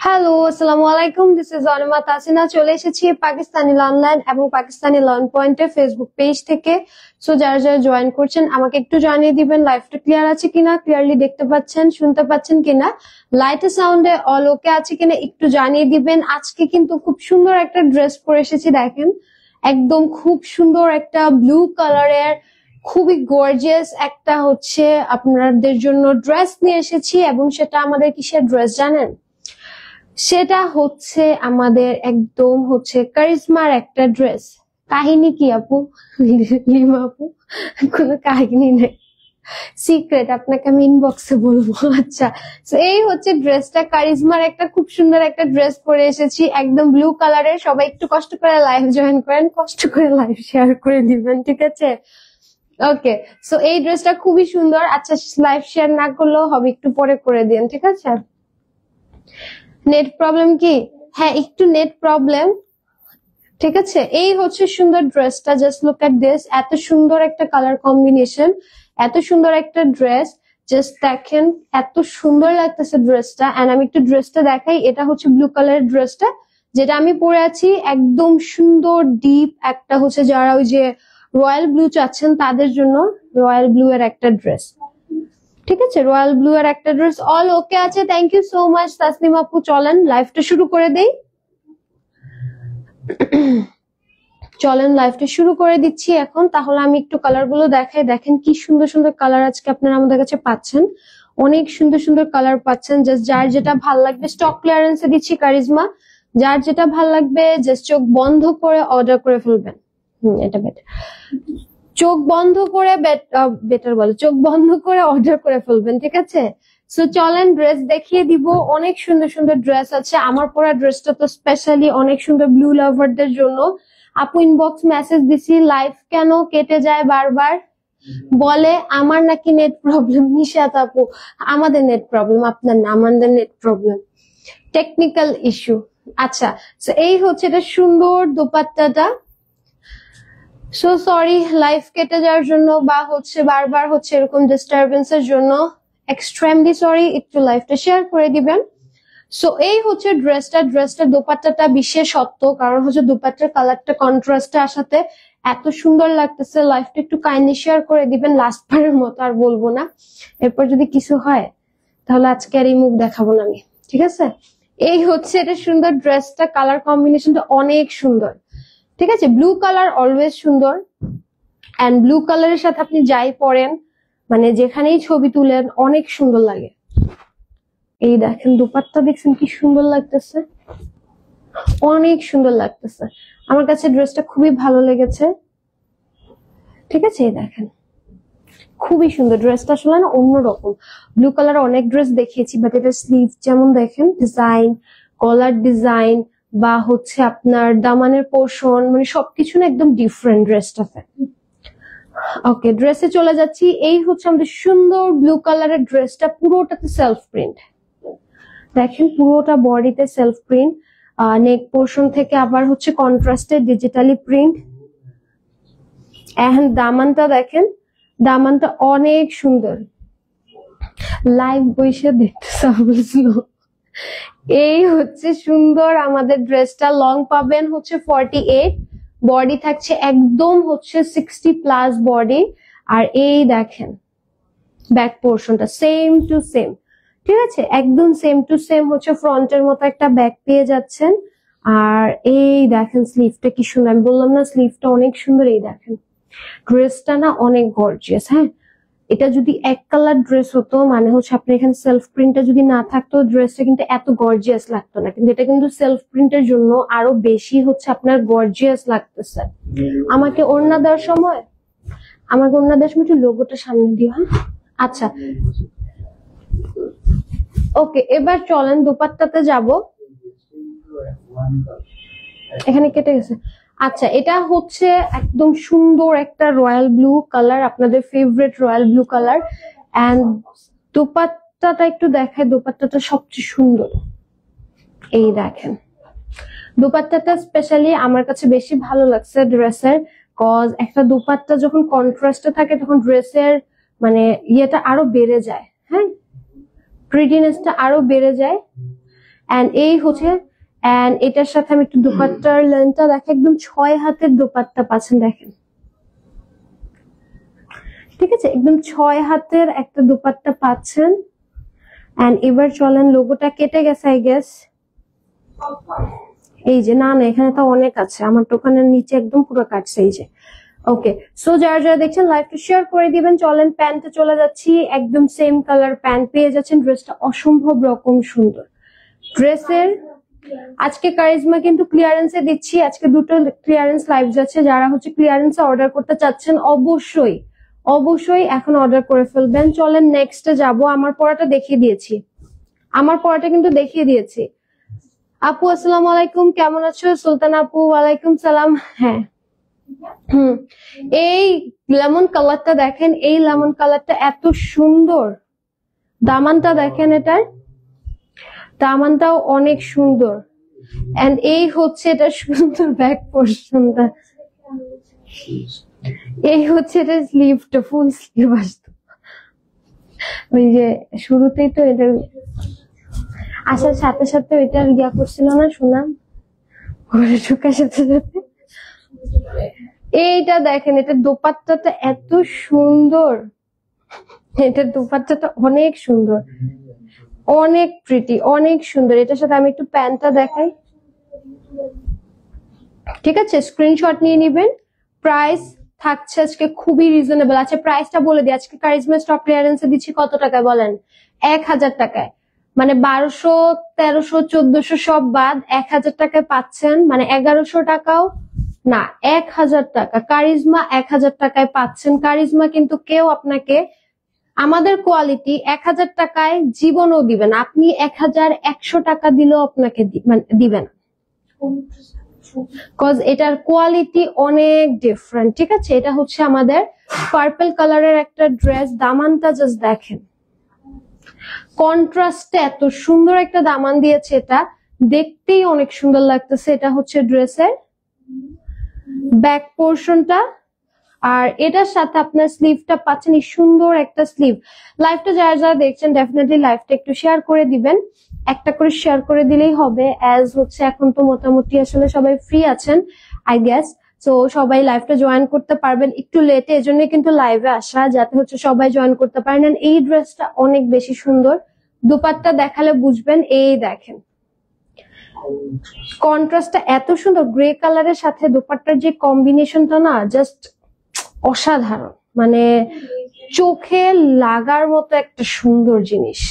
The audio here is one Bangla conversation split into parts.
হ্যালো, আসসালামু আলাইকুম। This is Anima Tasina. চলে এসেছি পাকিস্তানি অনলাইন এবং পাকিস্তানি লার্ন পয়েন্টের ফেসবুক পেজ থেকে। সো যারা যারা জয়েন করছেন আমাকে একটু জানিয়ে দিবেন লাইভটা ক্লিয়ার আছে কিনা, ক্লিয়ারলি দেখতে পাচ্ছেন, শুনতে পাচ্ছেন কিনা, লাইট সাউন্ডে অল ওকে আছে কিনা একটু জানিয়ে দিবেন। আজকে কিন্তু খুব সুন্দর একটা ড্রেস পরে এসেছি, দেখেন একদম খুব সুন্দর একটা ব্লু কালারের খুবই গর্জিয়াস একটা হচ্ছে আপনাদের জন্য ড্রেস নিয়ে এসেছি। এবং সেটা আমাদের কিসের ড্রেস জানেন? সেটা হচ্ছে আমাদের একদম হচ্ছে কারিজমার একটা ড্রেস। কাহিনী কি আপু? লিমা আপু, কোনো কাহিনী নেই, সিক্রেট, আপনাকে আমি ইনবক্সে বলবো। আচ্ছা, তো এই হচ্ছে ড্রেসটা, কারিজমার একটা খুব সুন্দর একটা ড্রেস পরে এসেছি, একদম ব্লু কালারের। সবাই একটু কষ্ট করে লাইভ জয়েন করেন, কষ্ট করে লাইভ শেয়ার করে দিবেন, ঠিক আছে? ওকে, সো এই ড্রেসটা খুবই সুন্দর। আচ্ছা, লাইভ শেয়ার না করলেও হবে, একটু পরে করে দিন, ঠিক আছে? নেট প্রবলেম কি? হ্যাঁ, একটু নেট প্রবলেম, ঠিক আছে। এই হচ্ছে সুন্দর ড্রেসটা, জাস্ট লুক এট দিস। এত সুন্দর একটা কালার কম্বিনেশন, এত সুন্দর একটা ড্রেস, জাস্ট দেখেন এত সুন্দর লাগতেছে ড্রেসটা। এন্ড আমি একটু ড্রেসটা দেখাই। এটা হচ্ছে ব্লু কালারের ড্রেসটা যেটা আমি পরে আছি, একদম সুন্দর ডিপ একটা হচ্ছে, যারা ওই যে রয়্যাল ব্লু চাচ্ছেন তাদের জন্য রয়্যাল ব্লু এর একটা ড্রেস, ঠিক আছে? রয়্যাল ব্লু এর একটা ড্রেস। অল ওকে আছে, thank you so much Tasnim আপু। চলেন লাইভটা শুরু করে দেই, চলেন লাইভটা শুরু করে দিচ্ছি এখন। তাহলে আমি একটু কালার গুলো দেখাই। দেখেন কি সুন্দর সুন্দর কালার আজকে আপনারা আমাদের কাছে পাচ্ছেন, অনেক সুন্দর সুন্দর কালার পাচ্ছেন। জাস্ট যার যেটা ভাল লাগবে, স্টক ক্লিয়ারেন্সে দিচ্ছি কারিজমা, যার যেটা ভাল লাগবে জাস্ট চোখ বন্ধ করে অর্ডার করে ফেলবেন। এটা বেটার, চোখ বন্ধ করে বেটার বলে, চোখ বন্ধ করে অর্ডার করে ফেলবেন, ঠিক আছে? সো চলেন ড্রেস দেখিয়ে দিব। অনেক সুন্দর সুন্দর ড্রেস আছে। আমার পরা ড্রেসটা তো স্পেশালি অনেক সুন্দর ব্লু লাভারদের জন্য। আপু ইনবক্স মেসেজ দিছি, লাইভ কেন কেটে যায় বারবার, বলে আমার নাকি নেট প্রবলেম। নিশাত আপু, আমাদের নেট প্রবলেম, আপনার না, আমাদের নেট প্রবলেম, টেকনিক্যাল ইস্যু। আচ্ছা, সো এই হচ্ছে এটা সুন্দর দোপাট্টাটা। সো সরি লাইভ কেটে যাওয়ার জন্য বা হচ্ছে বারবার হচ্ছে এরকম ডিস্টারবেন্সের জন্য, এক্সট্রিমলি সরি। একটু লাইভটা শেয়ার করে দিবেন। সো এই হচ্ছে ড্রেসটার দোপাট্টাটা বিশেষত্ব, কারণ হচ্ছে দোপাট্টার কালারটা কন্ট্রাস্টে আসাতে এত সুন্দর লাগতেছে। লাইভটা একটু কাইন্ডলি শেয়ার করে দিবেন, লাস্ট বারের মতো আর বলবো না। এরপর যদি কিছু হয় তাহলে আজকে আর এই মুখ দেখাবো না আমি, ঠিক আছে? এই হচ্ছে এটা সুন্দর ড্রেসটা, কালার কম্বিনেশনটা অনেক সুন্দর, ঠিক আছে? ব্লু কালার অলওয়েজ সুন্দর, এন্ড ব্লু কালারের সাথে আপনি যাই পরেন, মানে যেখানেই ছবি তুলেন অনেক সুন্দর লাগে। এই দেখেন দোপাট্টা, দেখছেন কি সুন্দর লাগতেছে, অনেক সুন্দর লাগতেছে। আমার কাছে ড্রেসটা খুবই ভালো লেগেছে, ঠিক আছে? এই দেখেন খুবই সুন্দর ড্রেসটা, আসলে না অন্যরকম। ব্লু কালার অনেক ড্রেস দেখিয়েছি, বাট এটা স্লিভ যেমন দেখেন ডিজাইন, কলার ডিজাইন বা হচ্ছে আপনার দামানের পোর্শন, মানে সবকিছু না একদম ডিফারেন্ট ড্রেসটাতে। ওকে, ড্রেসে চলে যাচ্ছি। এই হচ্ছে আমাদের সুন্দর ব্লু কালারের ড্রেসটা, পুরোটাতে সেলফ প্রিন্ট, দেখেন পুরোটা বডিতে সেলফ প্রিন্ট, নেক পোর্শন থেকে আবার হচ্ছে কন্ট্রাস্টে ডিজিটালি প্রিন্ট। এখন দামানটা দেখেন, দামানটা অনেক সুন্দর। লাইভ বইসে দেখতে, এই হচ্ছে সুন্দর আমাদের ড্রেসটা। লং পাবেন হচ্ছে 48, বডি থাকছে একদম হচ্ছে 60+ বডি। আর এই দেখেন ব্যাক পোর্শনটা সেম টু সেম, ঠিক আছে? একদম সেম টু সেম হচ্ছে ফ্রন্টের মতো একটা ব্যাক পেয়ে যাচ্ছেন। আর এই দেখেন স্লিভটা কি সুন্দর, আমি বললাম না স্লিভটা অনেক সুন্দর। এই দেখেন ড্রেসটা না অনেক গর্জিয়াস। হ্যাঁ, এটা যদি এক কালার ড্রেস হতো, মানে হচ্ছে আপনি এখানে সেলফ প্রিন্টটা যদি না থাকতো, ড্রেসটা কিন্তু এত গর্জিয়াস লাগতো না। কিন্তু এটা কিন্তু সেলফ প্রিন্টের জন্য আরো বেশি হচ্ছে আপনার গর্জিয়াস লাগতেছে। আমাকে ওড়না দেওয়ার সময়, আমাকে ওড়না দেওয়ার সময় একটু লোগোটা সামনে দিও। হ্যাঁ, আচ্ছা ওকে, এবার চলেন দোপাট্টাতে যাব। এখানে কেটে গেছে। আচ্ছা, এটা হচ্ছে একদম সুন্দর একটা রয়্যাল ব্লু কালার, আপনাদের favourite royal blue colour. And দোপাট্টাটা একটু দেখায়, দোপাট্টাটা সবচেয়ে সুন্দর। এই দেখেন দোপাট্টাটা স্পেশালি আমার কাছে বেশি ভালো লাগছে ড্রেসের, কজ একটা দোপাট্টা যখন কন্ট্রাস্টে থাকে তখন ড্রেসের মানে ইয়েটা আরো বেড়ে যায়, হ্যাঁ, প্রিটিনেসটা আরো বেড়ে যায়। এন্ড এই হচ্ছে, এন্ড এটার সাথে আমি একটু দোপাট্টার লেন্থটা দেখে, একদম 6 হাতের দোপাট্টা পাচ্ছেন দেখেন, ঠিক আছে, একদম 6 হাতের একটা দোপাট্টা পাচ্ছেন। এন্ড এবার চলেন, লোগোটা কেটে গেছে আই গেস, এই যে, না না এখানে তো অনেক আছে, আমার দোকানের নিচে একদম পুরো কাটছে, এই যে। ওকে, সো যারা যারা দেখছেন লাইভটা শেয়ার করে দিবেন। চলেন প্যান্টে চলে যাচ্ছি, একদম সেম কালার প্যান্ট পেয়ে যাচ্ছেন। ড্রেসটা অসম্ভব রকম সুন্দর। ড্রেসের আজকে কারিজমা কিন্তু ক্লিয়ারেন্সে দিচ্ছি, আজকে দুটো ক্লিয়ারেন্স লাইভ যাচ্ছে। যারা হচ্ছে ক্লিয়ারেন্সে অর্ডার করতে চাচ্ছেন অবশ্যই অবশ্যই এখন অর্ডার করে ফেলবেন। চলেন নেক্সটে যাব। আমার পড়াটা দেখিয়ে দিয়েছি, আমার পড়াটা কিন্তু দেখিয়ে দিয়েছি। আপু আসসালামু আলাইকুম, কেমন আছো? সুলতান আপু ওয়ালাইকুম সালাম। হ্যাঁ, এই লেমন কালারটা দেখেন, এই লেমন কালারটা এত সুন্দর। দামানটা দেখেন, এটার দামানটাও অনেক সুন্দর। এন্ড এই হচ্ছে এটা সুন্দর ব্যাক পোর্শনটা, এই হচ্ছে এটা স্লিভটা, ফুল স্লিভ আসতো। ওই যে শুরুতেই তো এটা আসার সাথে সাথে এটার ইয়া করছিল না, শোনাম ঘরে ঢুকার সাথে সাথে। এইটা দেখেন, এটার দোপাট্টাটা এত সুন্দর, এটার দোপাট্টাটা অনেক সুন্দর, অনেক প্রিটি, অনেক সুন্দর। এটার সাথে আমি একটু প্যান্টটা দেখাই, ঠিক আছে, স্ক্রিনশট নিয়ে নিবেন। প্রাইস থাকছে আজকে খুবই রিজনেবল। আচ্ছা প্রাইসটা বলে দিই, আজকে কারিজমা স্টক ক্লিয়ারেন্সে দিচ্ছি কত টাকায় বলেন? 1000 টাকায়, মানে 1200, 1300, 1400 সব বাদ 1000 টাকায় পাচ্ছেন, মানে 1100 টাকাও না, 1000 টাকা। কারিজমা 1000 টাকায় পাচ্ছেন। কারিজমা কিন্তু কেউ আপনাকে, আমাদের কোয়ালিটি 1000 টাকায় জীবনও দিবে না, আপনি 1100 টাকা দিলেও আপনাকে মানে দিবে না, কজ এটার কোয়ালিটি অনেক ডিফারেন্ট, ঠিক আছে। এটা হচ্ছে আমাদের পার্পল কালারের একটা ড্রেস। দামানটা জাস্ট দেখেন, কন্ট্রাস্টে এত সুন্দর একটা দামান দিয়েছে, এটা দেখতেই অনেক সুন্দর লাগতেছে। এটা হচ্ছে ড্রেসের ব্যাক পোর্শনটা, আর এটার সাথে আপনার স্লিভটা পাচ্ছেন, এই সুন্দর একটা স্লিভ। লাইভটা যারা যারা দেখছেন ডেফিনেটলি লাইভটা একটু শেয়ার করে দিবেন, একটা করে শেয়ার করে দিলেই হবে। অ্যাজ হচ্ছে এখন তো মোটামুটি আসলে সবাই ফ্রি আছেন আই গেস, তো সবাই লাইভটা জয়েন করতে পারবেন একটু লেটে, এজন্য কিন্তু লাইভে আসা, যাতে হচ্ছে সবাই জয়েন করতে পারেন। এই ড্রেসটা অনেক বেশি সুন্দর, দুপাট্টা দেখালে বুঝবেন। এই দেখেন কন্ট্রাস্টটা এত সুন্দর, গ্রে কালারের সাথে দুপাট্টার যে কম্বিনেশনটা না, জাস্ট অসাধারণ, মানে চোখে লাগার মতো একটা সুন্দর জিনিস।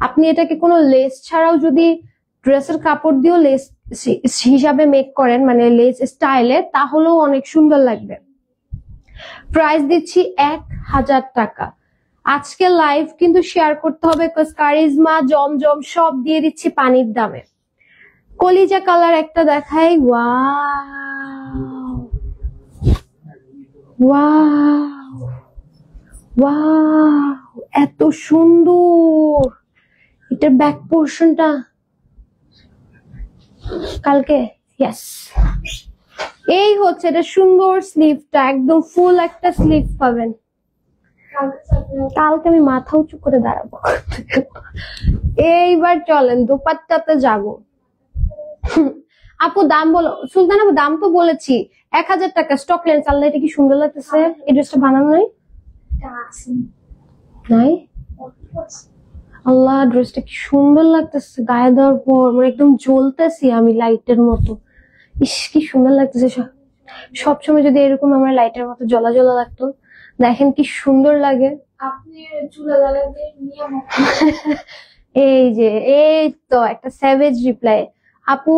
আপনি এটাকে কোনো লেস ছাড়াও যদি ড্রেসের কাপড় দিয়েও লেস হিসাবে মেক করেন, মানে লেস স্টাইলে, তাহলেও অনেক সুন্দর লাগবে। প্রাইস দিচ্ছি 1000 টাকা। আজকে লাইভ কিন্তু শেয়ার করতে হবে, কারিজমা জমজম সব দিয়ে দিচ্ছি পানির দামে। কলিজা কালার একটা দেখাই, ওয়াও ওয়াও ওয়াও, এত সুন্দর। এটার ব্যাক পোর্শনটা কালকে, ইয়েস, এই হচ্ছে এটা সুন্দর স্লিভটা, একদম ফুল একটা স্লিভ পাবেন। কালকে আমি মাথা উঁচু করে দাঁড়াবো। এইবার চলেন দুপাট্টাতে যাব। আপু দাম বলো, সুলতান আপু দাম তো বলেছি 1000 টাকা স্টক লেন্স। আল্লাহ এটা কি সুন্দর লাগতেছে, এই ড্রেসটা বানানো নাই নাই, আল্লাহ ড্রেসটা কি সুন্দর লাগতেছে গায়ে দেওয়ার পর, মানে একদম জ্বলতেছি আমি লাইটের মতো। ইস কি সুন্দর লাগতেছে, সবসময় যদি এরকম আমার লাইটের মতো জ্বলা জ্বলা লাগতো। দেখেন কি সুন্দর লাগে। আপনি চুলা জ্বালাতে নিয়ম এই যে, এই তো একটা স্যাভেজ রিপ্লাই। আপু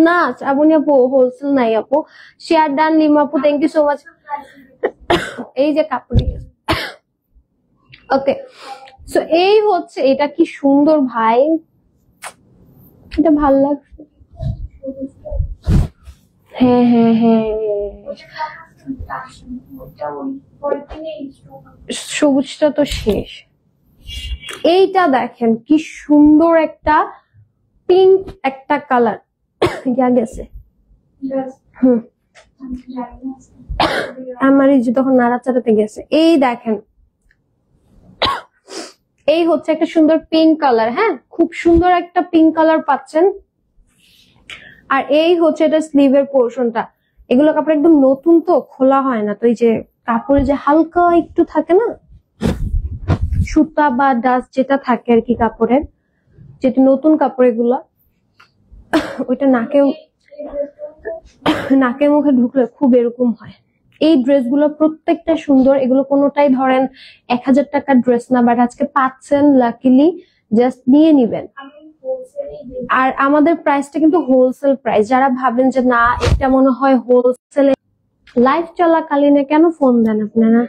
না শ্রাবণী আপু হোলসেল নাই আপু, শেয়ার ডান লিমা আপু, থ্যাংক ইউ সো মাচ। এই যে কাপড়, ওকে, সো এই হচ্ছে, এটা কি সুন্দর ভাই, এটা ভালো লাগছে। হ্যাঁ হ্যাঁ হ্যাঁ, সবুজটা তো শেষ। এইটা দেখেন কি সুন্দর একটা পিঙ্ক একটা কালার, ইয়া গেছে। আমার এই যে তখন নাড়াচাড়াতে গেছে। এই দেখেন এই হচ্ছে একটা সুন্দর পিঙ্ক কালার, হ্যাঁ খুব সুন্দর একটা পিঙ্ক কালার পাচ্ছেন। আর এই হচ্ছে এটা স্লিভের পোর্শনটা। এগুলো কাপড় একদম নতুন তো, খোলা হয় না, তো এই যে কাপড়ে যে হালকা একটু থাকে না সুতা বা ডাস্ট যেটা থাকে আর কি কাপড়ের, যেটা নতুন কাপড় এগুলা, ওইটা নাকে মুখে ঢুকলে খুব এরকম হয়। এই ড্রেসগুলো প্রত্যেকটা সুন্দর, এগুলো কোনোটাই ধরেন 1000 টাকার ড্রেস না, বাট আজকে পাচ্ছেন লাকিলি, জাস্ট নিয়ে নিবেন। আর আমাদের প্রাইসটা কিন্তু হোলসেল প্রাইস। যারা ভাবেন যে না এটা মনে হয় হোলসেলে, লাইভ চলাকালীন কেন ফোন দেন আপনারা।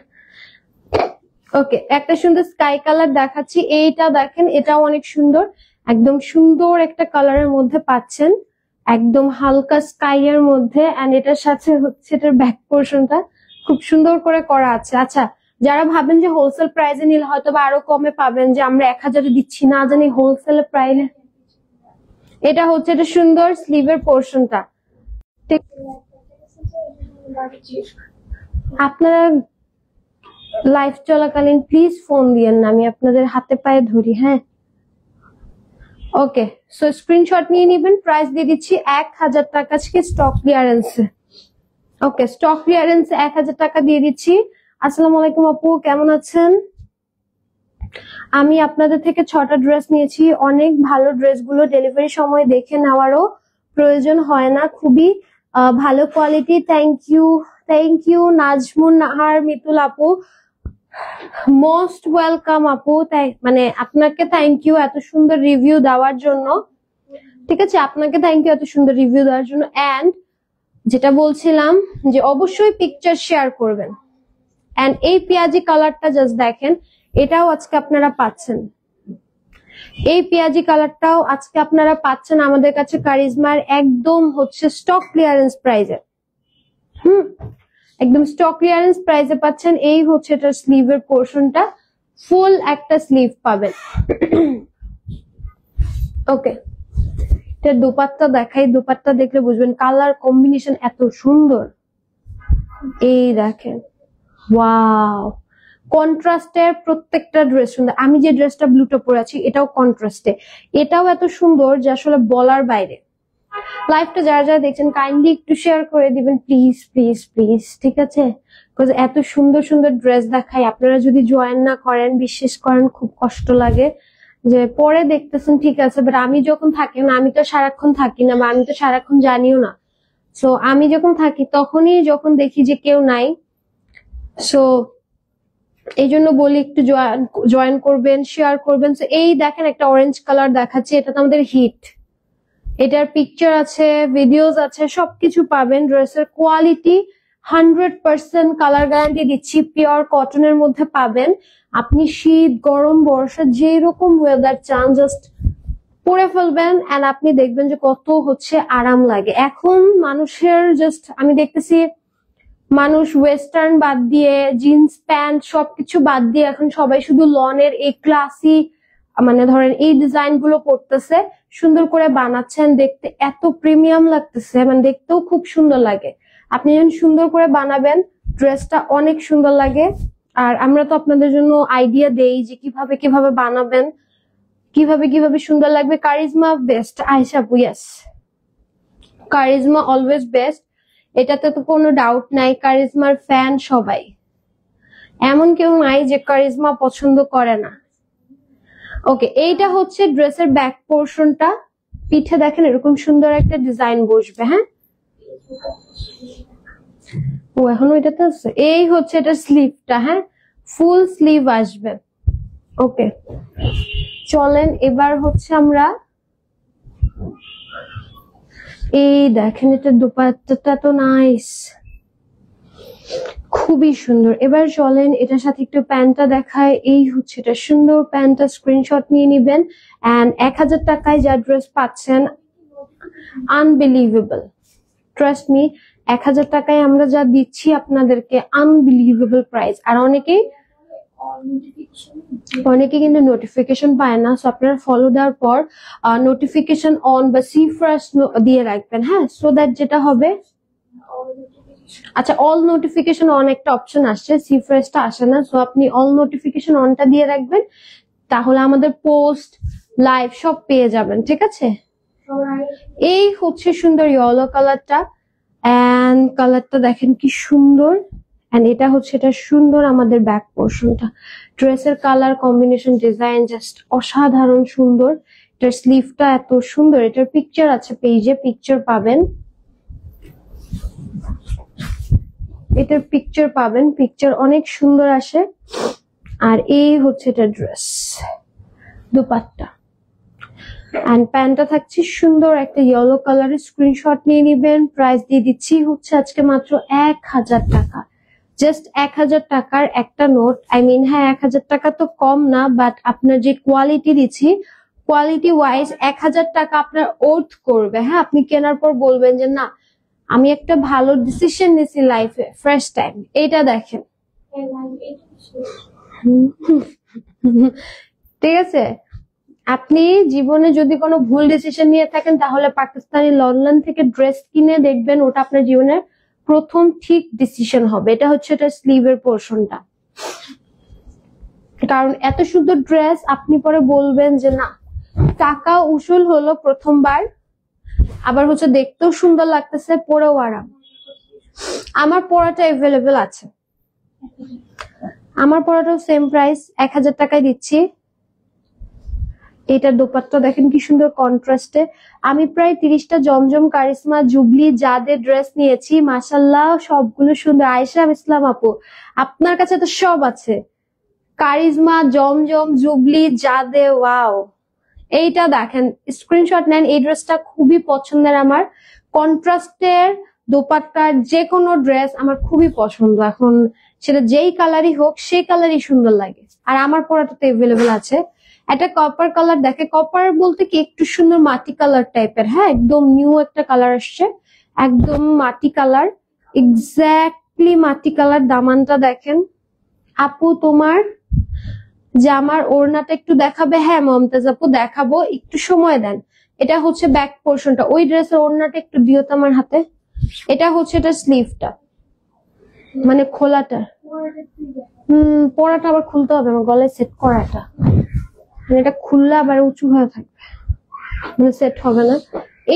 ওকে, একটা সুন্দর স্কাই কালার দেখাচ্ছি, এইটা দেখেন, এটাও অনেক সুন্দর, একদম সুন্দর একটা কালারের মধ্যে পাচ্ছেন, একদম হালকা স্কাই এর মধ্যে। এন্ড এটার সাথে হচ্ছে এটার ব্যাক পোর্শনটা খুব সুন্দর করে করা আছে। আচ্ছা, যারা ভাবেন যে হোলসেল প্রাইসে নিলে হয়তো বা আরো কমে পাবেন, যে আমরা 1000-এ দিচ্ছি না জানি হোলসেল প্রাইসে, এটা হচ্ছে এটা সুন্দর স্লিভের পোর্শনটা। আপনারা লাইভ চলাকালীন প্লিজ ফোন দিয়েন না, আমি আপনাদের হাতে পায়ে ধরি, হ্যাঁ। ওকে, সো স্ক্রিনশট নিয়ে নিবেন। প্রাইস দিয়ে দিচ্ছি 1000 টাকা, আজকে স্টক ক্লিয়ারেন্সে। ওকে, স্টক ক্লিয়ারেন্সে 1000 টাকা দিয়ে দিচ্ছি। আসসালামু আলাইকুম আপু, কেমন আছেন? আমি আপনাদের থেকে 6টা ড্রেস নিয়েছি, অনেক ভালো ড্রেসগুলো, ডেলিভারি সময় দেখে নেওয়ারও প্রয়োজন হয় না, খুবই ভালো quality. Thank you Nazmun Nahar Mitul আপু, মোস্ট ওয়েলকাম আপু। তাই মানে আপনাকে থ্যাংক ইউ এত সুন্দর রিভিউ দেওয়ার জন্য, ঠিক আছে, আপনাকে থ্যাংক ইউ এত সুন্দর রিভিউ দেওয়ার জন্য। এন্ড যেটা বলছিলাম যে অবশ্যই পিকচার শেয়ার করবেন। এন্ড এই পেঁয়াজি কালারটা জাস্ট দেখেন, এটাও আজকে আপনারা পাচ্ছেন, এই পেঁয়াজি কালারটাও আজকে আপনারা পাচ্ছেন আমাদের কাছে কারিজমার একদম হচ্ছে স্টক ক্লিয়ারেন্স প্রাইজে। একদম স্টক ক্লিয়ারেন্স প্রাইসে পাচ্ছেন। এই হচ্ছে এটার স্লিভের পোর্শনটা, ফুল একটা স্লিভ পাবেন। ওকে, এটা দুপাট্টা দেখাই, দুপাট্টা দেখলে বুঝবেন কালার কম্বিনেশন এত সুন্দর। এই দেখেন, ওয়াও, কন্ট্রাস্টের প্রত্যেকটা ড্রেস সুন্দর। আমি যে ড্রেসটা ব্লুটা পরে আছি এটাও কন্ট্রাস্টে, এটাও এত সুন্দর যে আসলে বলার বাইরে। লাইভটা যারা যারা দেখছেন কাইন্ডলি একটু শেয়ার করে দিবেন প্লিজ প্লিজ প্লিজ, ঠিক আছে? বিকজ এত সুন্দর সুন্দর ড্রেস দেখাই, আপনারা যদি জয়েন না করেন, বিশ্বাস করেন খুব কষ্ট লাগে। যে পরে দেখতেছেন ঠিক আছে, বাট আমি যখন থাকি না, আমি তো সারাক্ষণ থাকি না, বা আমি তো সারাক্ষণ জানিও না। সো আমি যখন থাকি তখনই যখন দেখি যে কেউ নাই, সো এই জন্য বলি একটু জয়েন করবেন, শেয়ার করবেন। সো এই দেখেন একটা অরেঞ্জ কালার দেখাচ্ছে, এটা তো আমাদের হিট, এটার পিকচার আছে, ভিডিওস আছে, সবকিছু পাবেন। ড্রেসের কোয়ালিটি 100% কালার গ্যারান্টি দিচ্ছি, পিওর কটনের মধ্যে পাবেন। আপনি শীত গরম বর্ষা যেরকম ওয়েদার চান জাস্ট পরে ফেলবেন, এন্ড আপনি দেখবেন যে কত হচ্ছে আরাম লাগে। এখন মানুষের জাস্ট আমি দেখতেছি মানুষ ওয়েস্টার্ন বাদ দিয়ে, জিন্স প্যান্ট সবকিছু বাদ দিয়ে এখন সবাই শুধু লনের এই ক্লাসি মানে ধরেন এই ডিজাইন গুলো করতেছে, সুন্দর করে বানাচ্ছেন, দেখতে এত প্রিমিয়াম লাগতেছে, মানে দেখতেও খুব সুন্দর লাগে। আপনি যখন সুন্দর করে বানাবেন ড্রেসটা অনেক সুন্দর লাগে। আর আমরা তো আপনাদের জন্য আইডিয়া দেই যে কিভাবে কিভাবে বানাবেন, কিভাবে সুন্দর লাগবে। কারিজমা বেস্ট, আয়েশা আপু, ইয়েস, কারিজমা অলওয়েজ বেস্ট, এটাতে তো কোনো ডাউট নাই। কারিজমার ফ্যান সবাই, এমন কেউ নাই যে কারিজমা পছন্দ করে না। ওকে, এইটা হচ্ছে ড্রেসের ব্যাক পোর্শনটা, পিঠে দেখেন এরকম সুন্দর একটা ডিজাইন বসবে, হ্যাঁ। ও এখনো এটাতে আছে। এই হচ্ছে এটা স্লিভটা, হ্যাঁ, ফুল স্লিভ আসবে। ওকে, চলেন এবার হচ্ছে আমরা এই দেখেন, এটা দুপাট্টাটা তো নাইস, খুবই সুন্দর। এবার চলেন এটার সাথে একটু প্যান্টটা দেখায়। এই হচ্ছে এটা সুন্দর প্যান্টটা, স্ক্রিনশট নিয়ে নিবেন। এন্ড 1000 টাকায় যা ড্রেস পাচ্ছেন আনবিলিভেবল, ট্রাস্ট মি, 1000 টাকায় আমরা যা দিচ্ছি আপনাদেরকে আনবিলিভেবল প্রাইস। আর অনেকে কিন্তু নোটিফিকেশন পায় না, সো আপনারা ফলো দেওয়ার পর নোটিফিকেশন অন বা সি ফার্স্ট দিয়ে রাখবেন, হ্যাঁ, সো দ্যাট যেটা হবে, আচ্ছা অল নোটিফিকেশন অন একটা অপশন আসছে, সি ফার্স্টটা আসে না, সো আপনি অল নোটিফিকেশন অনটা দিয়ে রাখবেন। তাহলে আমাদের পোস্ট লাইভ সব পেয়ে যাবেন, ঠিক আছে? সবাই এই হচ্ছে সুন্দর ইয়েলো কালারটা, এন্ড কালারটা দেখেন কি সুন্দর। এন্ড এটা হচ্ছে এটা সুন্দর আমাদের ব্যাক পোর্শনটা, ড্রেসের কালার কম্বিনেশন ডিজাইন জাস্ট অসাধারণ সুন্দর। এটার স্লিভটা এত সুন্দর, এটার পিকচার আছে পেজে, পিকচার পাবেন, এটার পিকচার পাবেন, পিকচার অনেক সুন্দর আসে। আর এই হচ্ছে এটা ড্রেস, দুপাট্টা এন্ড প্যান্টটা থাকছে সুন্দর একটা ইয়েলো কালারের। স্ক্রিনশট নিয়ে নিবেন। প্রাইস দিয়ে দিচ্ছি হচ্ছে আজকে মাত্র 1000 টাকা, জাস্ট 1000 টাকার একটা নোট। আই মিন হ্যাঁ 1000 টাকা তো কম না, বাট আপনার যে কোয়ালিটি দিচ্ছি কোয়ালিটি ওয়াইজ 1000 টাকা আপনার ওর্থ করবে। হ্যাঁ, আপনি কেনার পর বলবেন যে না আমি একটা ভালো ডিসিশন নিয়েছি লাইফে, ফার্স্ট টাইম। এইটা দেখেন, ঠিক আছে? আপনি জীবনে যদি কোনো ভুল ডিসিশন নিয়ে থাকেন তাহলে পাকিস্তানি লন্ডন থেকে ড্রেস কিনে দেখবেন, ওটা আপনার জীবনের প্রথম ঠিক ডিসিশন হবে। এটা হচ্ছে এটা স্লিভের পোর্শনটা, কারণ এত সুন্দর ড্রেস আপনি পরে বলবেন যে না টাকা উসুল হলো প্রথমবার, আবার হচ্ছে দেখতেও সুন্দর লাগতেছে, পরেও আরাম। আমার পরাটা অ্যাভেলেবেল আছে, আমার পরাটাও সেম প্রাইস 1000 টাকায় দিচ্ছি। এটার দোপাট্টা দেখেন কি সুন্দর কন্ট্রাস্টে। আমি প্রায় 30টা জমজম, কারিশমা, জুবলি যাদের ড্রেস নিয়েছি মাশাল্লাহ সবগুলো সুন্দর। আয়েশা ইসলাম আপু আপনার কাছে তো সব আছে, কারিজমা, জমজম, জুবলি, জাদে, ওয়াও। এইটা দেখেন, স্ক্রিনশট নেন। এই ড্রেসটা খুবই পছন্দের আমার, কন্ট্রাস্টের দোপাট্টার যে কোনো ড্রেস আমার খুবই পছন্দ। এখন সেটা যেই কালারই হোক সেই কালারই সুন্দর লাগে, আর আমার পরাটা তো এভেলেবেল আছে। একটা কপার কালার, দেখে কপার বলতে কি একটু সুন্দর মাটি কালার টাইপের। হ্যাঁ, একদম নিউ একটা কালার আসছে, একদম মাটি কালার, এক্স্যাক্টলি মাটি কালার। দামানটা দেখেন আপু, তোমার জামার ওড়নাটা একটু দেখাবে? হ্যাঁ মমতাজ আপু দেখাবো, একটু সময় দেন। এটা হচ্ছে ব্যাক পোর্শনটা, ওই ড্রেসের ওড়নাটা একটু দিও তো আমার হাতে। এটা হচ্ছে এটা স্লিভটা, মানে খোলাটা। পরাটা আবার খুলতে হবে, আমার গলায় সেট করাটা, মানে এটা খুললে আবার উঁচু হয়ে থাকবে, মানে সেট হবে না।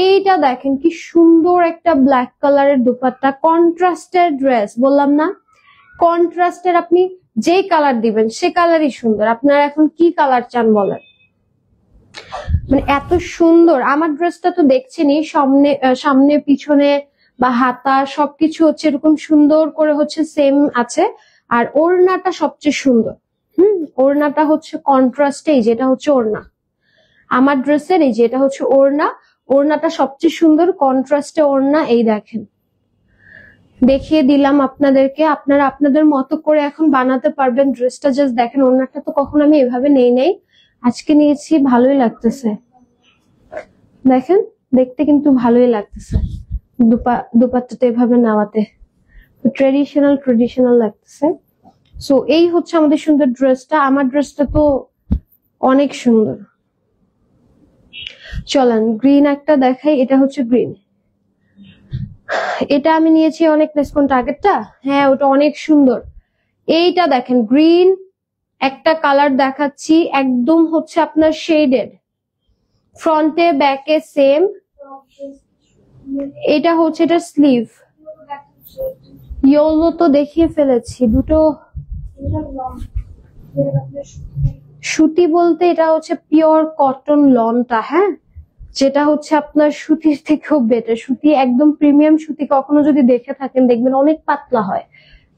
এইটা দেখেন কি সুন্দর একটা ব্ল্যাক কালারের দুপাট্টা, কন্ট্রাস্টের ড্রেস। বললাম না কন্ট্রাস্টের, আপনি যেই কালার দিবেন সে কালারই সুন্দর। আপনারা এখন কি কালার চান বলেন, মানে এত সুন্দর। আমার ড্রেসটা তো দেখছেনই, সামনে পিছনে বা হাতা সবকিছু হচ্ছে এরকম সুন্দর করে হচ্ছে সেম আছে। আর ওড়নাটা সবচেয়ে সুন্দর। ওড়নাটা হচ্ছে কন্ট্রাস্টে, যেটা হচ্ছে ওড়না আমার ড্রেসের, এই যেটা হচ্ছে ওড়না, ওড়নাটা সবচেয়ে সুন্দর কন্ট্রাস্টে ওড়না। এই দেখেন, দেখিয়ে দিলাম আপনাদেরকে, আপনারা আপনাদের মতো করে এখন বানাতে পারবেন ড্রেসটা। জাস্ট দেখেন, ওড়নাটা তো কখনো আমি এভাবে নেই, আজকে নিয়েছি, ভালোই লাগতেছে। দেখেন দেখতে কিন্তু ভালোই লাগতেছে, দুপাট্টাটা এভাবে নেওয়াতে ট্রেডিশনাল লাগতেছে। সো এই হচ্ছে আমাদের সুন্দর ড্রেসটা। আমার ড্রেসটা তো অনেক সুন্দর। চলেন গ্রিন একটা দেখাই, এটা হচ্ছে গ্রিন। এটা আমি নিয়েছি অনেক লেস, কোনটা আগেরটা? হ্যাঁ ওটা অনেক সুন্দর। এইটা দেখেন গ্রিন একটা কালার দেখাচ্ছি, একদম হচ্ছে আপনার শেডেড, ফ্রন্টে ব্যাকে সেম। এটা হচ্ছে এটা স্লিভ, ইয়েলো তো দেখিয়ে ফেলেছি। দুটো সুতি বলতে এটা হচ্ছে পিওর কটন লনটা, হ্যাঁ, যেটা হচ্ছে আপনার সুতির থেকেও বেটার। সুতি একদম প্রিমিয়াম সুতি কখনো যদি দেখে থাকেন দেখবেন অনেক পাতলা হয়।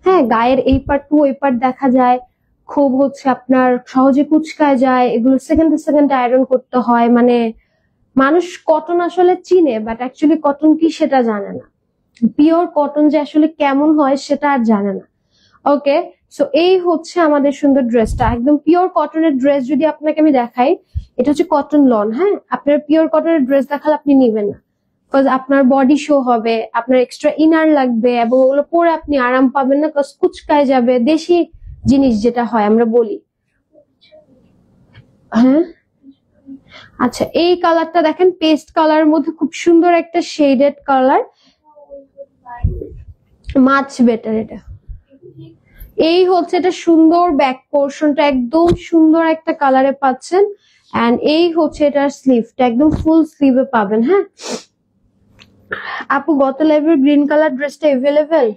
হ্যাঁ, গায়ের এই পার্ট টু ওই পার্ট দেখা যায়, খুব হচ্ছে আপনার সহজে কুচকায় যায়, এগুলো সেকেন্ডে আয়রন করতে হয়। মানে মানুষ কটন আসলে চিনে, বাট অ্যাকচুয়ালি কটন কি সেটা জানে না, পিওর কটন যে আসলে কেমন হয় সেটা আর জানে না। ওকে, সো এই হচ্ছে আমাদের সুন্দর ড্রেসটা, একদম পিওর কটনের ড্রেস। যদি আপনাকে আমি দেখাই, এটা হচ্ছে কটন লন। হ্যাঁ, আপনার পিওর কটনের ড্রেস দেখালে আপনি নিবেন না, বিকজ আপনার বডি শো হবে, আপনার এক্সট্রা ইনার লাগবে, এবং ওগুলো পরে আপনি আরাম পাবেন না, বিকজ কুচকায় যাবে। দেশি জিনিস যেটা হয় আমরা বলি। হ্যাঁ, আচ্ছা এই কালারটা দেখেন, পেস্ট কালারের মধ্যে খুব সুন্দর একটা শেডেড কালার, মাছ বেটার এটা। এই হচ্ছে এটা সুন্দর ব্যাক পোর্শনটা, একদম সুন্দর একটা কালারে পাচ্ছেন। এন্ড এই হচ্ছে এটার স্লিভটা, একদম ফুল স্লিভে পাবেন। হ্যাঁ আপু, গত লাইভের গ্রিন কালার ড্রেসটা এভেলেবেল?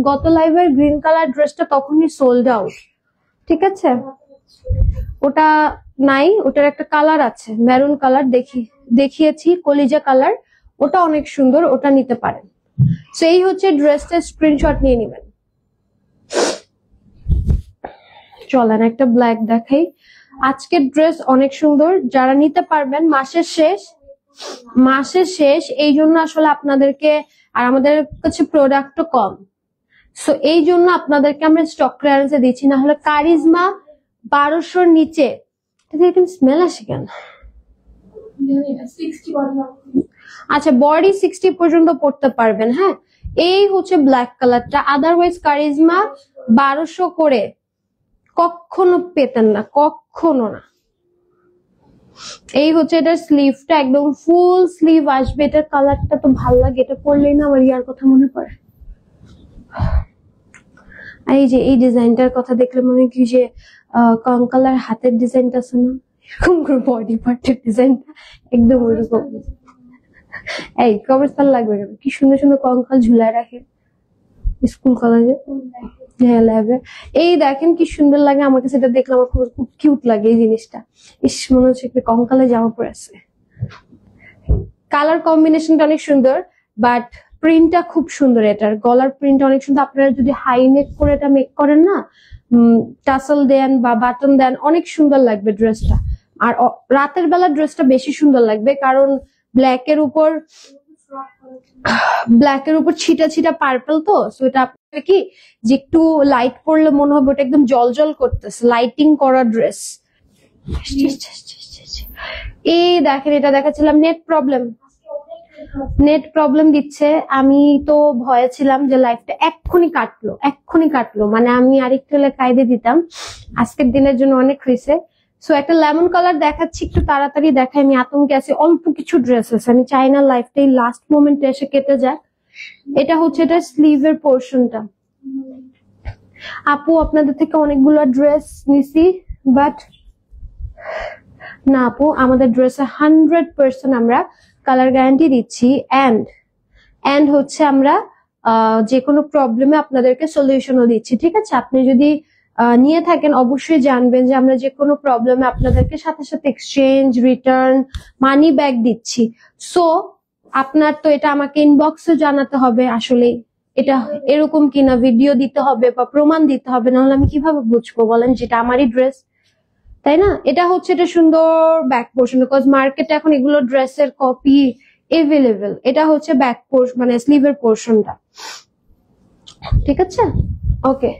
গত লাইভের গ্রিন কালার ড্রেসটা তখনই সোল্ড আউট, ঠিক আছে? ওটা নাই, ওটার একটা কালার আছে মেরুন কালার, দেখিয়েছি কলিজা কালার, ওটা অনেক সুন্দর, ওটা নিতে পারেন। সেই হচ্ছে ড্রেসটা, স্ক্রিনশট নিয়ে নেবেন। চলেন একটা ব্ল্যাক দেখাই। আজকের ড্রেস অনেক সুন্দর, যারা নিতে পারবেন। মাসের শেষ এই জন্য আসলে আপনাদেরকে, আর আমাদের কাছে প্রোডাক্টও কম, সো এই জন্য আপনাদেরকে আমরা স্টক ক্লিয়ারেন্সে দিচ্ছি। না হলে কারিজমা 1200-র নিচে, স্মেল আসে কেন? আচ্ছা, বডি 60 পর্যন্ত পড়তে পারবেন। হ্যাঁ, এই হচ্ছে ব্ল্যাক কালারটা। আদারওয়াইজ কারিজমা 1200 করে কখনো পেতেন না, কখনো না। এই হচ্ছে এটার স্লিভটা, একদম ফুল স্লিভ আসবে। এটার কালারটা তো ভালো লাগে, এটা পরলেই না আমার ইয়ার কথা মনে পড়ে। এই যে এই ডিজাইনটার কথা দেখলে মনে কি যে কঙ্কালার হাতের ডিজাইনটা আছে না, এরকম করে বডি পার্টের ডিজাইনটা একদম ওইরকম। এই কবরস্থান লাগবে কেন? কি সুন্দর সুন্দর কঙ্কাল ঝুলায় রাখে স্কুল কলেজে। হ্যাঁ ল্যাবে। এই দেখেন কি সুন্দর লাগে, আমার কাছে এটা দেখলে আমার খুব কিউট লাগে এই জিনিসটা। ইস, মনে হচ্ছে একটা কঙ্কালে জামা পরে আছে। কালার কম্বিনেশনটা অনেক সুন্দর, বাট প্রিন্টটা খুব সুন্দর। এটার গলার প্রিন্ট অনেক সুন্দর। আপনারা যদি হাই নেক করে এটা মেক করেন না, টাসেল দেন বা বাটন দেন, অনেক সুন্দর লাগবে ড্রেসটা। আর রাতের বেলা ড্রেসটা বেশি সুন্দর লাগবে, কারণ ব্ল্যাকের উপর ছিটা ছিটা পার্পল, তো এটা আপনার কি যে একটু লাইট পড়লে মনে হবে ওটা একদম জল করতেছে, লাইটিং করা ড্রেস। এই দেখেন, এটা দেখাচ্ছিলাম, নেট প্রবলেম দিচ্ছে। আমি তো ভয়ে ছিলাম যে লাইফটা এক্ষুনি কাটলো, মানে আমি আরেকটু হলে কায়দে দিতাম। আজকের দিনের জন্য অনেক হয়েছে। সো একটা লেমন কালার দেখাচ্ছি, একটু তাড়াতাড়ি দেখাই, আমি আতঙ্কে আছি। অল্প কিছু ড্রেস আছে, আমি চাই না লাইফটা এই লাস্ট মোমেন্টে এসে কেটে যায়। এটা হচ্ছে এটা স্লিভের পোর্শনটা। আপু, আপনাদের থেকে অনেকগুলো ড্রেস নিছি, বাট না আপু, আমাদের ড্রেসে 100% আমরা কালার গ্যারান্টি দিচ্ছি। এন্ড হচ্ছে আমরা যে কোনো প্রবলেমে আপনাদেরকে সলিউশনও দিচ্ছি, ঠিক আছে? আপনি যদি নিয়ে থাকেন অবশ্যই জানবেন যে আমরা যে কোনো প্রবলেমে আপনাদেরকে সাথে সাথে এক্সচেঞ্জ, রিটার্ন, মানি ব্যাক দিচ্ছি। সো আপনার তো এটা আমাকে ইনবক্সে জানাতে হবে আসলে এটা এরকম কিনা, ভিডিও দিতে হবে বা প্রমাণ দিতে হবে, নাহলে আমি কিভাবে বুঝবো বলেন যেটা আমারই ড্রেস, তাই না? এটা হচ্ছে এটা সুন্দর ব্যাক পোর্শন, বিকজ মার্কেটে এখন এগুলো ড্রেসের কপি এভেলেবেল। এটা হচ্ছে ব্যাক পোর্শন, মানে স্লিভের পোর্শনটা, ঠিক আছে? ওকে,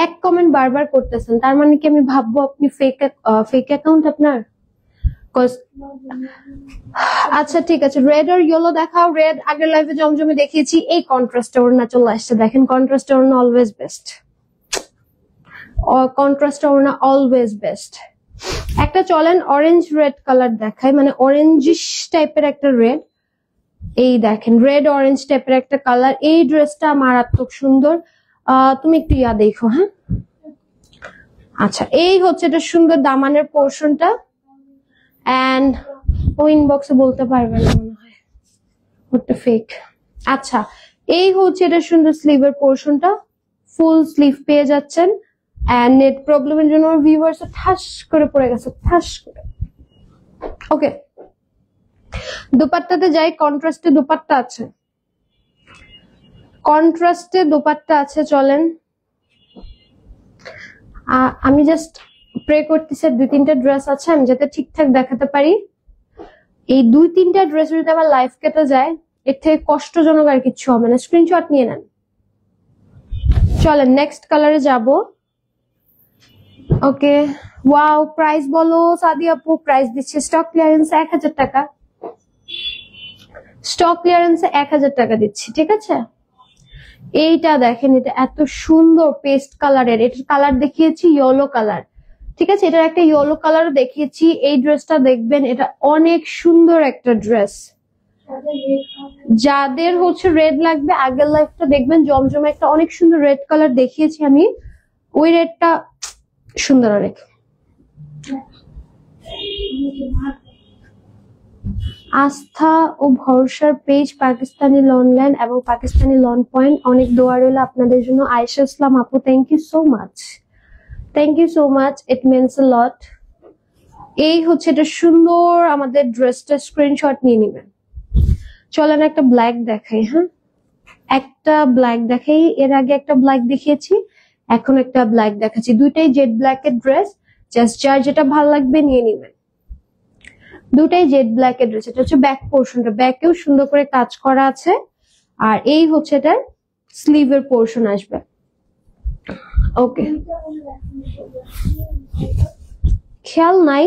এক কমেন্ট বারবার করতেছেন, তার মানে কি আমি ভাববো আপনি ফেক অ্যাকাউন্ট আপনার? আচ্ছা ঠিক আছে, রেড আর ইয়েলো দেখাও। রেড আগের লাইভে জমজমে দেখিয়েছি। এই কন্ট্রাস্ট ওড়না চলে আসছে, দেখেন কন্ট্রাস্ট ওড়না অলওয়েজ বেস্ট, অলওয়েজ বেস্ট। একটা চলেন অরেঞ্জ রেড কালার দেখাই, মানে অরেঞ্জিশ টাইপের একটা রেড। এই দেখেন রেড অরেঞ্জ টাইপের একটা কালার। এই ড্রেসটা মারাত্মক সুন্দর। তুমি একটু দেখো। হ্যাঁ আচ্ছা, এই হচ্ছে এটা সুন্দর দামানের পোর্শনটা। এন্ড ও ইনবক্সে বলতে পারবে না মনে হয়, ওটা ফেক। আচ্ছা, এই হচ্ছে এটা সুন্দর স্লিভের পোর্শনটা, ফুল স্লিভ পেয়ে যাচ্ছেন। এন্ড নেট প্রবলেমের জন্য ভিউয়ার্স ঠাস করে পড়ে গেছে, ঠাস করে। ওকে, দুপাট্টাতে যাই। কন্ট্রাস্টে দুপাট্টা আছে, চলেন। আমি জাস্ট প্রে করতেছি 2-3টা ড্রেস আছে আমি যাতে ঠিকঠাক দেখাতে পারি। এই 2-3টা ড্রেস যদি আমার লাইফ কেটে যায়, এর থেকে কষ্টজনক আর কিছু হবে না। স্ক্রিনশট নিয়ে নেন। চলেন নেক্সট কালারে যাব। ওকে, ওয়াও, প্রাইস বলো সাদি আপু। প্রাইস দিচ্ছে স্টক ক্লিয়ারেন্সে 1000 টাকা, স্টক ক্লিয়ারেন্সে 1000 টাকা দিচ্ছি, ঠিক আছে? এইটা দেখেন, এটা এত সুন্দর পেস্ট কালারের। এটার কালার দেখিয়েছি ইয়েলো কালার, ঠিক আছে? এটার একটা ইয়েলো কালার দেখিয়েছি। এই ড্রেসটা দেখবেন, এটা অনেক সুন্দর একটা ড্রেস, যাদের হচ্ছে রেড লাগবে আগের লাইফটা দেখবেন, জমজমে একটা অনেক সুন্দর রেড কালার দেখিয়েছি আমি, ওই রেডটা সুন্দর অনেক। আস্থা ও ভরসার পেজ পাকিস্তানি লনলাইন এবং পাকিস্তানি লন পয়েন্ট, অনেক দোয়া রইল আপনাদের জন্য। আয়েশা ইসলাম আপু, thank you so much, thank you so much, it means a lot. এই হচ্ছে এটা সুন্দর আমাদের ড্রেসটা, স্ক্রিনশট নিয়ে নেবেন। চলেন একটা ব্ল্যাক দেখাই। হ্যাঁ, একটা ব্ল্যাক দেখাই, এর আগে একটা ব্ল্যাক দেখিয়েছি, এখন একটা ব্ল্যাক দেখাচ্ছি, দুইটাই জেড ব্ল্যাক এর ড্রেস, জাস্ট যার যেটা ভালো লাগবে নিয়ে নেবেন। দুটাই জেড ব্ল্যাক এর ড্রেস। এটা হচ্ছে ব্যাক পোর্শনটা, ব্যাকেও সুন্দর করে কাজ করা আছে, আর এই হচ্ছে এটার স্লিভের পোর্শন আসবে। ওকে, খেয়াল নাই,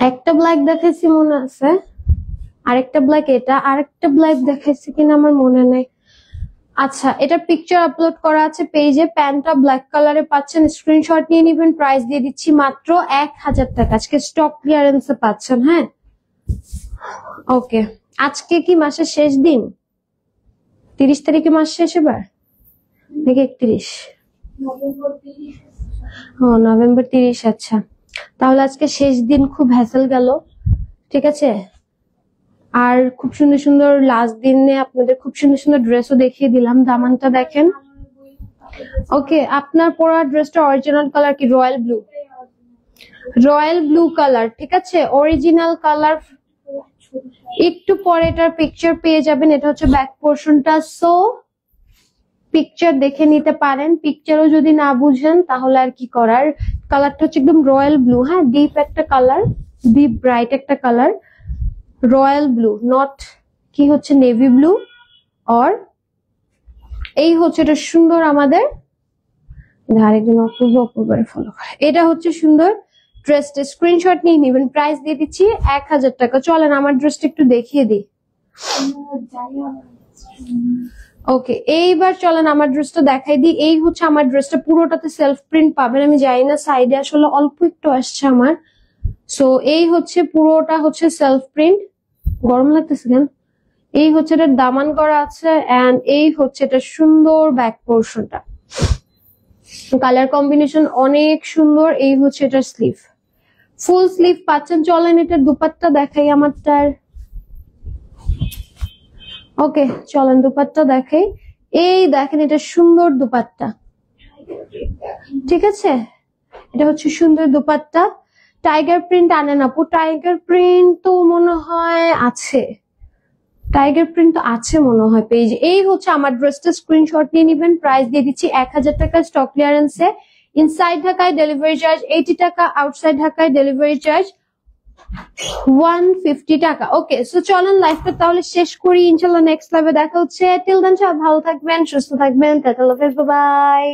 একটা ব্ল্যাক দেখাইছি মনে আছে, আরেকটা ব্ল্যাক এটা, আরেকটা ব্ল্যাক দেখাইছি কিনা আমার মনে নাই। আচ্ছা, এটা পিকচার আপলোড করা আছে পেজে, প্যান্টটা ব্ল্যাক কালারে পাচ্ছেন, স্ক্রিনশট নিয়ে নিবেন। প্রাইস দিয়ে দিচ্ছি মাত্র 1000 টাকা, আজকে স্টক ক্লিয়ারেন্সে পাচ্ছেন। হ্যাঁ, ওকে, আজকে কি মাসের শেষ দিন? 30 তারিখে মাস শেষ এবার নাকি 31? ও, নভেম্বর 30। আচ্ছা, তাহলে আজকে শেষ দিন, খুব হ্যাসেল গেল, ঠিক আছে। আর খুব সুন্দর সুন্দর লাস্ট দিনে আপনাদের খুব সুন্দর সুন্দর ড্রেসও দেখিয়ে দিলাম। দামানটা দেখেন। ওকে, আপনার পরা ড্রেসটা অরিজিনাল কালার কি? Royal blue, royal blue colour, ঠিক আছে, অরিজিনাল কালার। একটু পরে এটার পিকচার পেয়ে যাবেন, এটা হচ্ছে ব্যাক পোর্শনটা, সো পিকচার দেখে নিতে পারেন। পিকচারও যদি না বুঝেন তাহলে আর কি করার। কালারটা হচ্ছে একদম রয়্যাল ব্লু, হ্যাঁ, ডিপ একটা কালার, ডিপ ব্রাইট একটা কালার, রয়্যাল ব্লু, নট কি হচ্ছে নেভি ব্লু। আর এই হচ্ছে এটা সুন্দর আমাদের, আরেকদিন অপূর্ব ফলো করে, এটা হচ্ছে সুন্দর ড্রেসটা, স্ক্রিনশট নিয়ে নিবেন। প্রাইস দিয়ে দিচ্ছি 1000 টাকা। চলেন আমার ড্রেসটা একটু দেখিয়ে দিই। ওকে, এইবার চলেন আমার ড্রেসটা দেখাই দিই। এই হচ্ছে আমার ড্রেসটা, পুরোটাতে সেলফ প্রিন্ট পাবেন। আমি জানি না, সাইডে আসলে অল্প একটু আসছে আমার, সো এই হচ্ছে পুরোটা হচ্ছে সেলফ প্রিন্ট। গরম লাগতেছে কেন? এই হচ্ছে এটা দামান করা আছে, এন্ড এই হচ্ছে এটা সুন্দর ব্যাক পোর্শনটা, কালার কম্বিনেশন অনেক সুন্দর। এই হচ্ছে এটা স্লিভ, ফুল স্লিভ পাচ্ছেন। চলেন এটা দুপাট্টা দেখাই আমারটার। ওকে, চলেন দুপাট্টা দেখাই। এই দেখেন, এটা সুন্দর দুপাট্টা, ঠিক আছে, এটা হচ্ছে সুন্দর দুপাট্টা। টাইগার প্রিন্ট আনেন আপু, টাইগার প্রিন্ট তো মনে হয় আছে, টাইগার প্রিন্ট তো আছে মনে হয় পেজে। এই হচ্ছে আমার ড্রেসটা, স্ক্রিনশট নিয়ে নিবেন। প্রাইস দিয়ে দিচ্ছি 1000 টাকা, স্টক ক্লিয়ারেন্সে। ইনসাইড ঢাকায় ডেলিভারি চার্জ 80 টাকা, আউটসাইড ঢাকায় ডেলিভারি চার্জ 150 টাকা। ওকে, সো চলেন লাইফটা তাহলে শেষ করি, ইনশাল্লাহ নেক্সট লাইভে দেখা হচ্ছে। টিল দেন সব ভালো থাকবেন, সুস্থ থাকবেন, tata, love you, bye by.